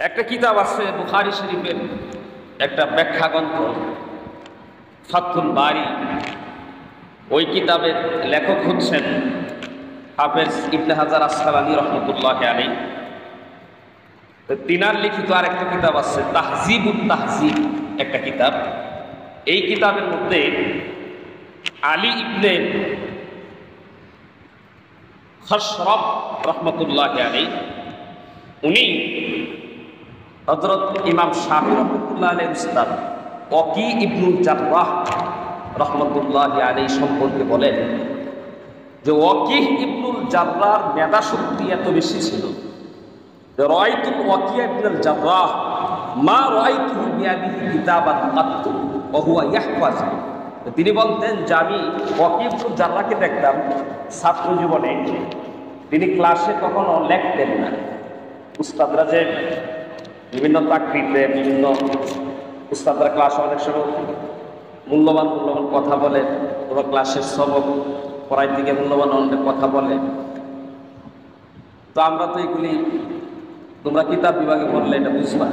একটা কিতাব আছে বুখারী শরীফের একটা ব্যাখ্যা গ্রন্থ ফাতহুল বারী। ওই কিতাবের লেখক হচ্ছেন হাফেজ ইবনে হাজার আসকালানী রহমতুল্লাহ আলাইহি। তিনার লিখিত আরেকটা কিতাব আছে তাহজিবুত তাহজিব একটা কিতাব। এই কিতাবের মধ্যে আলী ইবনে খসরব রহমতুল্লাহ আলাইহি উনি হযরত ইমাম শাফি রহমতুল্লাহ আলাইহির উস্তাদ ওয়াকি ইবনুল জাররাহ রহমতুল্লাহ আলাইহি সম্পর্কে বলেন যে ওয়াকি ইবনুল জাররাহর মেধা শক্তি এত বেশি ছিল যে রাআইতুল ওয়াকি ইবনুল জাররাহ মা রাআইতুহু বিয়াদিহি কিতাবান কাত্তু ওয়া হুয়া ইয়াহফাজ। তিনি বলতেন যে আমি ওয়াকি ইবনুল জাররাহকে দেখতাম ছাত্র জীবনে তিনি ক্লাসে কখনো লেখতেন না। উস্তাদরা যে বিভিন্ন চাকরিতে বিভিন্ন উস্তাদরা ক্লাসে অনেক সময় মূল্যবান কথা বলে, তোমরা ক্লাসের সবক পড়াই দিকে মূল্যবান অনেক কথা বলে। তো আমরা তো এগুলি তোমরা কিতাব বিভাগে পড়লে এটা বুঝবা,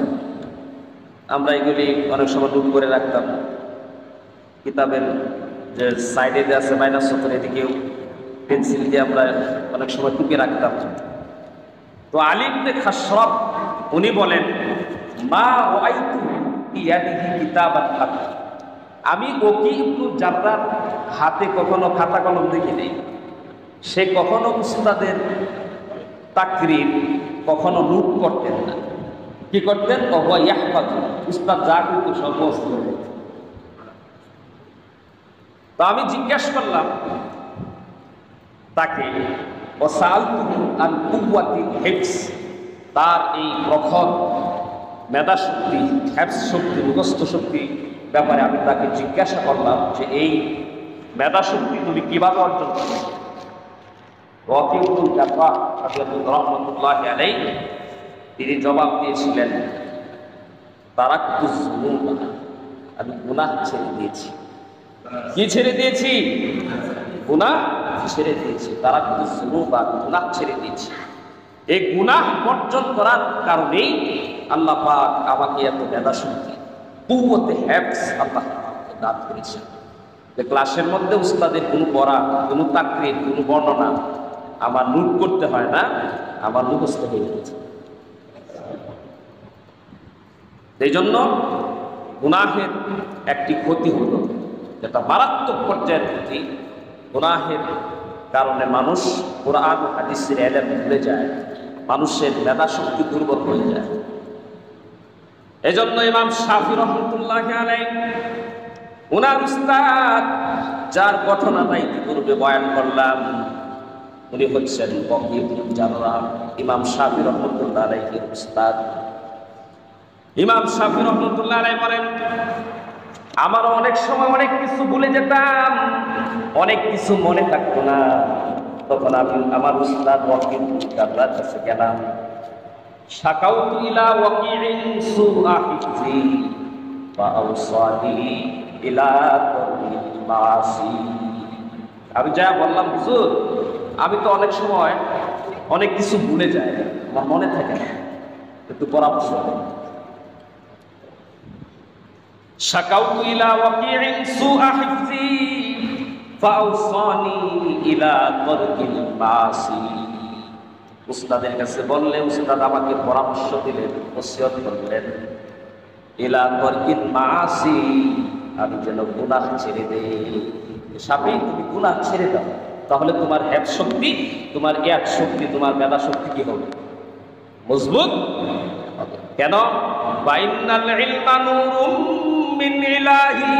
আমরা এগুলি অনেক সময় নোট করে রাখতাম। কিতাবের যে সাইডে যে আছে মাইনাস সত্তর এদিকেও পেন্সিল দিয়ে আমরা অনেক সময় টুকে রাখতাম। তো আলী ইবনে খসরব উনি বলেন মা রাআইতু ইয়াদিহি কিতাবান কাত, আমি ওয়াকি ইবনুল জাররাহর হাতে কখনো খাতা কলম দেখি নেই। সে কখনো উস্তাদের তাকরীর কখনো নোট করতেন না। কি করতেন? ওয়া ইয়াহফাজ, উস্তাদ যা করতো সব মুখস্থ করে। তো আমি জিজ্ঞাসা করলাম তাকে ওয়াসালতুহু আন কুওয়াতি হিফজ, তার এই প্রখর মেধা শক্তি, হিফজ শক্তি, মুখস্থ শক্তি ব্যাপারে আমি তাকে জিজ্ঞাসা করলাম যে এই মেধা শক্তি তুমি কিভাবে অর্জন করো? ওয়াকি ইবনুল জাররাহ রাহমাতুল্লাহি আলাইহি তিনি জবাব দিয়েছিলেন তারাক্তুজ যুনুবা, আমি গুনাহ ছেড়ে দিয়েছি। কি ছেড়ে দিয়েছি? গুনাহ ছেড়ে দিয়েছি। তারাক্তুজ যুনুবা, গুনাহ ছেড়ে দিয়েছি। এই গুনাহ বর্জন করার কারণেই আল্লাহ পাক আমাকে এত মেধা শক্তি কুওয়াতে হিফজ আল্লাহ দান করেছেন যে ক্লাসের মধ্যে উস্তাদের কোনো পড়া, কোনো তাকরীর, কোনো বর্ণনা আমার নোট করতে হয় না, আমার মুখস্থ হয়ে গেছে। এই জন্য গুনাহের একটি ক্ষতি হলো, যেটা মারাত্মক পর্যায়ের ক্ষতি। গুনাহের কারণে মানুষ কোরআন ও হাদিসের ইলম ভুলে যায়, মানুষের মেধা শক্তি দুর্বল হয়ে যায়। এজন্য ইমাম শাফি রহমতুল্লাহি আলাইহি ওনার উস্তাদ যার ঘটনা ইতিপূর্বে বয়ান করলাম, উনি হচ্ছেন ওয়াকি ইবনুল জাররাহ, ইমাম শাফি রহমতুল্লাহ আলাইহির উস্তাদ। ইমাম শাফি রহমতুল্লাহ আলাইহি বলেন আমারও অনেক সময় অনেক কিছু ভুলে যেতাম, অনেক কিছু মনে থাকতো না। তখন আমি আমার উস্তাদ ওয়াকি ইবনুল জাররাহর কাছে গেলাম। শাকাউতু ইলা ওয়াকিইন সুআ হিফজি ওয়া আওসানি ইলা তারকিল মাসি। আমি যা বললাম, হুজুর আমি তো অনেক সময় অনেক কিছু ভুলে যাই, আমার মনে থাকে না, একটু পরামর্শ দেন। শাকাউতু ইলা ওয়াকিইন সুআ হিফজি ওয়া আওসানি ইলা তারকিল মাসি। উস্তাদের কাছে বললে উস্তাদ আমাকে পরামর্শ দিলেন, ওসিয়ত করলেন ইলা তারকিল মাসি, আমি যেন গুনাহ ছেড়ে দেই। শাফি তুমি গুনাহ ছেড়ে দাও, তাহলে তোমার হিফজ শক্তি, তোমার ইয়াদ শক্তি, তোমার মেধা শক্তি কি হবে? মজবুত হবে। কেন? বাইনাল ইলমা নূরুম মিন ইলাহি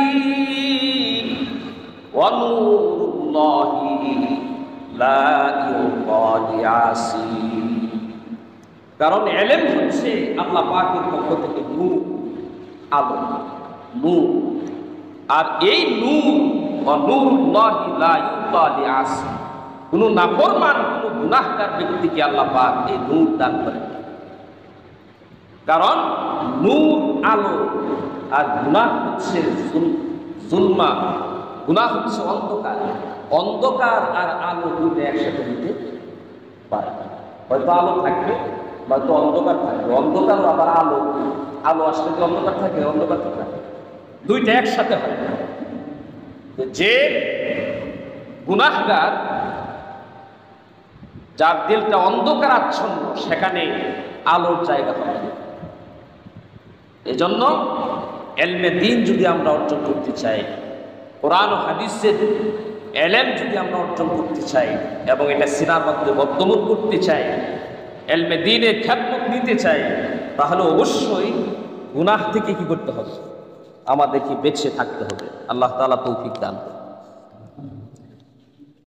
ওয়া নূরুল্লাহি লা ইউকালি আসি। কারণ ইলম হচ্ছে আল্লাহ পাকের পক্ষ থেকে নূর, আলো, নূর। আর এই নূর ওয়া নূরুল্লাহি লা ইউকালি আসি, কোনো নাফরমান, কোনো গুনাহগার ব্যক্তিকে আল্লাহ পাক এই নূর দান করেন। কারণ নূর আলো, আর গুনাহ হচ্ছে জুলমা, গুনাহ হচ্ছে অন্ধকার। অন্ধকার আর আলো দুটো একসাথে দিতে পারে। হয়তো আলো থাকবে বা তো অন্ধকার থাকবে, অন্ধকার আবার আলো, আলো আসলে কি অন্ধকার থাকে? অন্ধকার থাকে, দুইটা একসাথে হয়। যে গুনাহগার, যার দিলটা অন্ধকার আচ্ছন্ন, সেখানে আলোর জায়গা হবে। এজন্য এলমে দ্বীন যদি আমরা অর্জন করতে চাই, কোরআন ও হাদিসের এলেম যদি আমরা অর্জন করতে চাই এবং এটা সিনার মধ্যে বদ্ধমূল করতে চাই, এলমে দ্বীনের খ্যাতমত নিতে চাই, তাহলে অবশ্যই গুনাহ থেকে কি করতে হবে? আমাদেরকে বেঁচে থাকতে হবে। আল্লাহ তাআলা তৌফিক দান করুন।